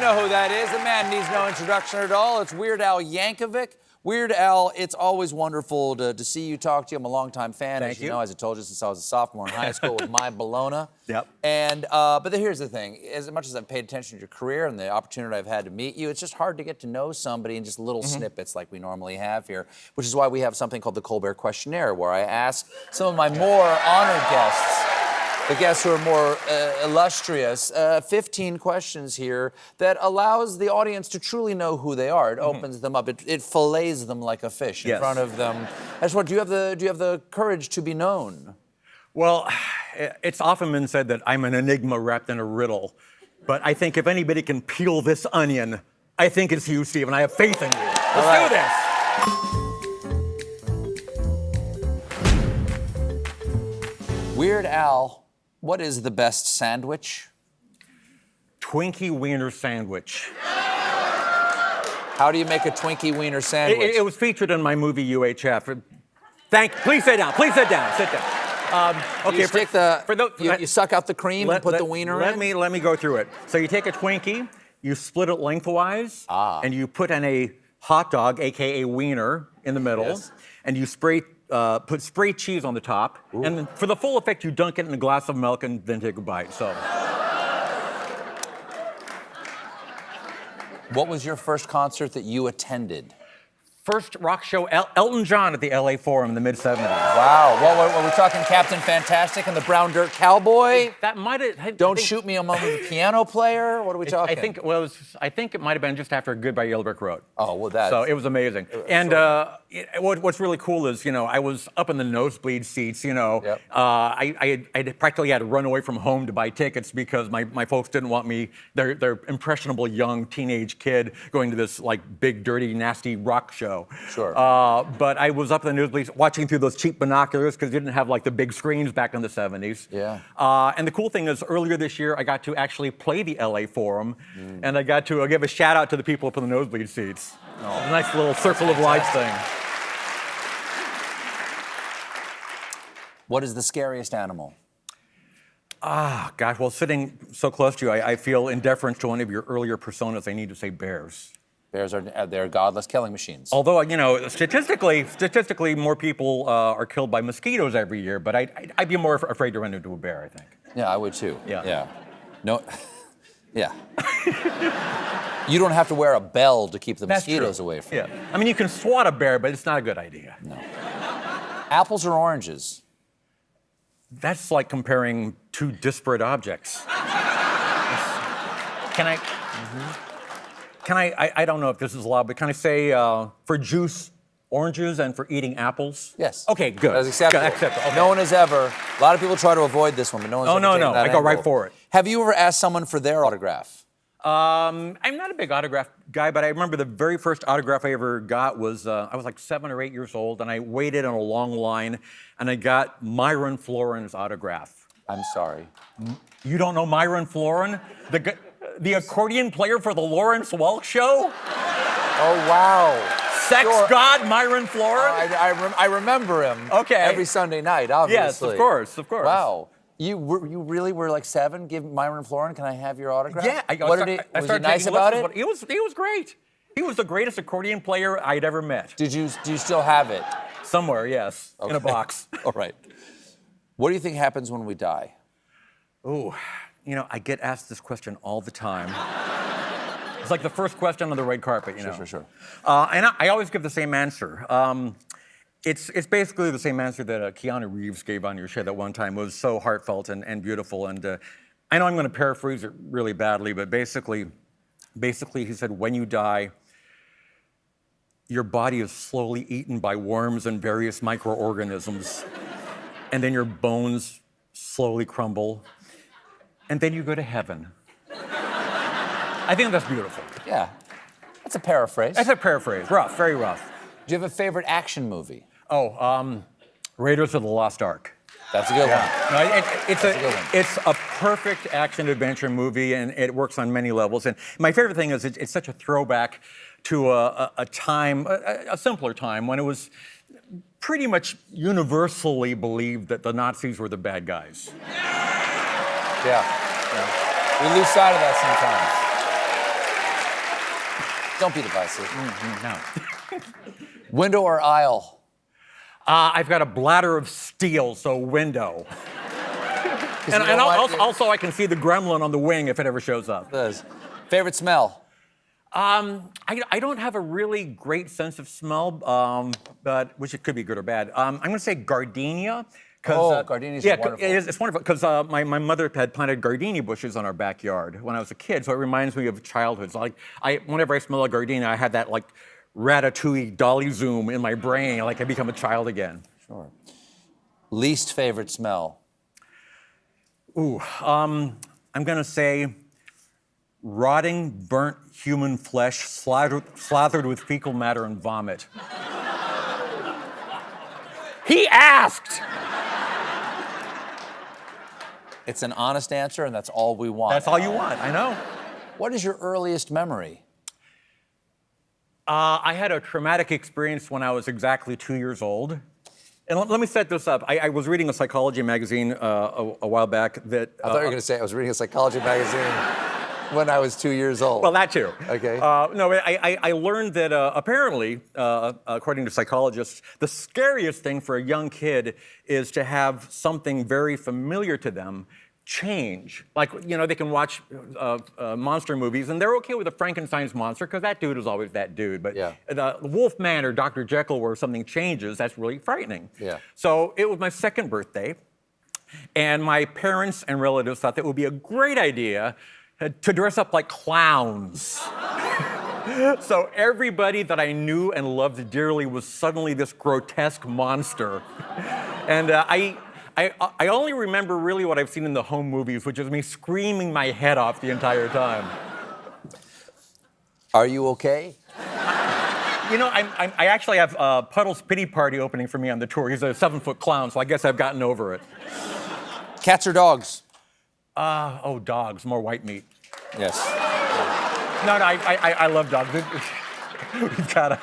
know who that is. The man needs no introduction at all. It's Weird Al Yankovic. Weird Al, it's always wonderful to see you, talk to you. I'm a longtime fan, Thank as you know, as I told you, since I was a sophomore in high school with my Bologna. Yep. And, but here's the thing. As much as I've paid attention to your career and the opportunity I've had to meet you, it's just hard to get to know somebody in just little snippets like we normally have here, which is why we have something called the Colbert Questionnaire, where I ask some of my more honored guests, the guests who are more illustrious, 15 questions here that allows the audience to truly know who they are. It opens them up. It fillets them like a fish in front of them. I just wonder, do you have the courage to be known? Well, it's often been said that I'm an enigma wrapped in a riddle. But I think if anybody can peel this onion, I think it's you, Stephen. I have faith in you. Let's do this. Weird Al, what is the best sandwich? Twinkie wiener sandwich. How do you make a Twinkie wiener sandwich? It was featured in my movie UHF. Please sit down. Please sit down. Sit down. Okay. You stick you suck out the cream and put the wiener in? Let me go through it. So you take a Twinkie, you split it lengthwise, and you put in a hot dog, AKA wiener, in the middle, and you put spray cheese on the top, and then for the full effect, you dunk it in a glass of milk and then take a bite. So, what was your first concert that you attended? First rock show, Elton John at the LA Forum in the mid-'70s. Wow. What, were we talking Captain Fantastic and the Brown Dirt Cowboy? That might have... Don't Shoot Me Among the Piano Player? What are we talking? I think it might have been just after Goodbye Yellow Brick Road. Oh, well, that's... So it was amazing. And what's really cool is, I was up in the nosebleed seats, I practically had to run away from home to buy tickets because my folks didn't want me, their impressionable young teenage kid going to this, big, dirty, nasty rock show. Sure. But I was up in the nosebleeds watching through those cheap binoculars because you didn't have the big screens back in the 70s. Yeah. And the cool thing is earlier this year I got to actually play the LA Forum and I got to give a shout out to the people up in the nosebleed seats. Oh. A nice little circle of life thing. What is the scariest animal? Gosh, well, sitting so close to you, I feel in deference to one of your earlier personas, I need to say bears. Bears they're godless killing machines. Although, statistically, more people are killed by mosquitoes every year, but I'd be more afraid to run into a bear, I think. Yeah, I would too. Yeah. No, yeah. You don't have to wear a bell to keep the mosquitoes away from you. Yeah. I mean, you can swat a bear, but it's not a good idea. No. Apples or oranges? That's like comparing two disparate objects. I don't know if this is allowed, but can I say for juice, oranges, and for eating apples? Yes. Okay, good. That's acceptable. Okay. No one has ever, a lot of people try to avoid this one, but no one's ever taken that I go angle. right for it. Have you ever asked someone for their autograph? I'm not a big autograph guy, but I remember the very first autograph I ever got was, I was 7 or 8 years old, and I waited in a long line, and I got Myron Floren's autograph. I'm sorry. You don't know Myron Floren? The accordion player for the Lawrence Welk Show? Oh, wow. Sex god Myron Floren? I remember him. Okay. Every Sunday night, obviously. Yes, of course. Wow. You really were 7? Give Myron Floren, can I have your autograph? Yeah. Was he nice about it? He was great. He was the greatest accordion player I'd ever met. Do you still have it? Somewhere, yes. Okay. In a box. All right. What do you think happens when we die? Oh, I get asked this question all the time. It's like the first question on the red carpet, Sure. And I always give the same answer. It's basically the same answer that Keanu Reeves gave on your show that one time. It was so heartfelt and beautiful. And I know I'm going to paraphrase it really badly, but basically he said, when you die, your body is slowly eaten by worms and various microorganisms. And then your bones slowly crumble. And then you go to heaven. I think that's beautiful. Yeah. That's a paraphrase. That's a paraphrase. Rough, very rough. Do you have a favorite action movie? Oh, Raiders of the Lost Ark. That's a good one. No, it's a perfect action-adventure movie, and it works on many levels. And my favorite thing is it's such a throwback to a time, a simpler time, when it was pretty much universally believed that the Nazis were the bad guys. Yeah. We lose sight of that Don't be divisive. No. Window or aisle? I've got a bladder of steel, so window. And also, I can see the gremlin on the wing if it ever shows up. Favorite smell? I don't have a really great sense of smell, but which it could be good or bad. I'm going to say gardenia. Gardenias are wonderful. It's wonderful because my mother had planted gardenia bushes on our backyard when I was a kid, so it reminds me of childhood. So whenever I smell a gardenia, I had that like Ratatouille dolly zoom in my brain, like I become a child again. Sure. Least favorite smell? Ooh, I'm going to say rotting, burnt human flesh slathered with fecal matter and vomit. He asked! It's an honest answer, and that's all we want. That's all you want, I know. What is your earliest memory? I had a traumatic experience when I was exactly 2 years old. And let me set this up. I was reading a psychology magazine a while back that... I thought you were going to say I was reading a psychology magazine when I was 2 years old. Well, that too. Okay. No, I learned that apparently, according to psychologists, the scariest thing for a young kid is to have something very familiar to them change. Like, you know, they can watch monster movies and they're okay with the Frankenstein's monster because that dude is always that dude. But the Wolfman or Dr. Jekyll where something changes, that's really frightening. Yeah. So it was my second birthday and my parents and relatives thought that it would be a great idea to dress up like clowns. So everybody that I knew and loved dearly was suddenly this grotesque monster. And I only remember really what I've seen in the home movies, which is me screaming my head off the entire time. Are you okay? You know, I actually have Puddle's Pity Party opening for me on the tour. He's a 7-foot clown, so I guess I've gotten over it. Cats or dogs? Dogs, more white meat. Yes. No, I love dogs. We've got a...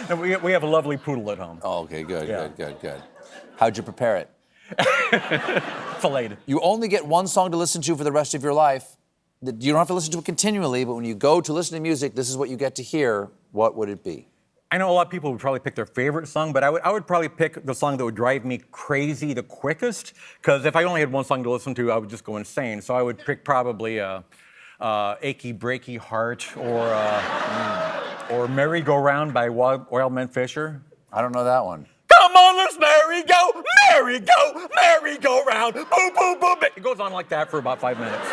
And we have a lovely poodle at home. Oh, okay, good. How'd you prepare it? Filleted. You only get one song to listen to for the rest of your life. You don't have to listen to it continually, but when you go to listen to music, this is what you get to hear. What would it be? I know a lot of people would probably pick their favorite song, but I would probably pick the song that would drive me crazy the quickest, because if I only had one song to listen to, I would just go insane. So I would pick probably Achy Breaky Heart or Merry Go Round by Wildman Fisher. I don't know that one. Come on, let's merry go round, boom, boom, boom. It goes on like that for about 5 minutes.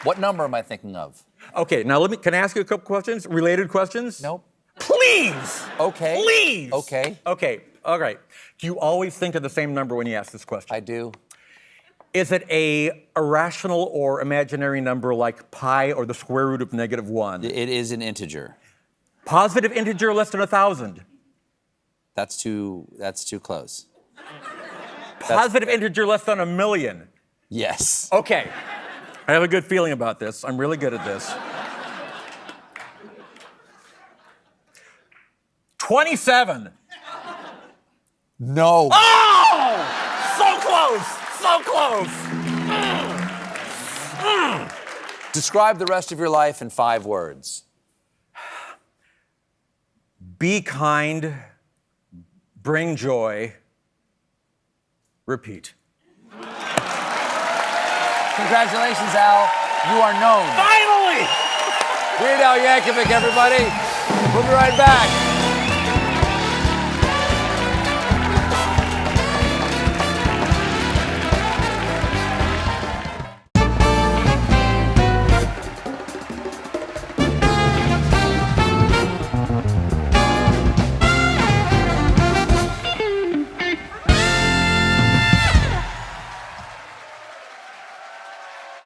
What number am I thinking of? Okay, now can I ask you a couple questions? Related questions? Nope. Please! Okay. Please! Okay. Okay, all right. Do you always think of the same number when you ask this question? I do. Is it a irrational or imaginary number like pi or the square root of -1? It is an integer. Positive integer less than 1,000? That's too close. Positive integer less than 1,000,000? Yes. Okay. I have a good feeling about this. I'm really good at this. 27. No. Oh! So close! So close! Describe the rest of your life in 5 words. Be kind, bring joy, repeat. Congratulations, Al. You are known. Finally! Weird Al Yankovic, everybody. We'll be right back.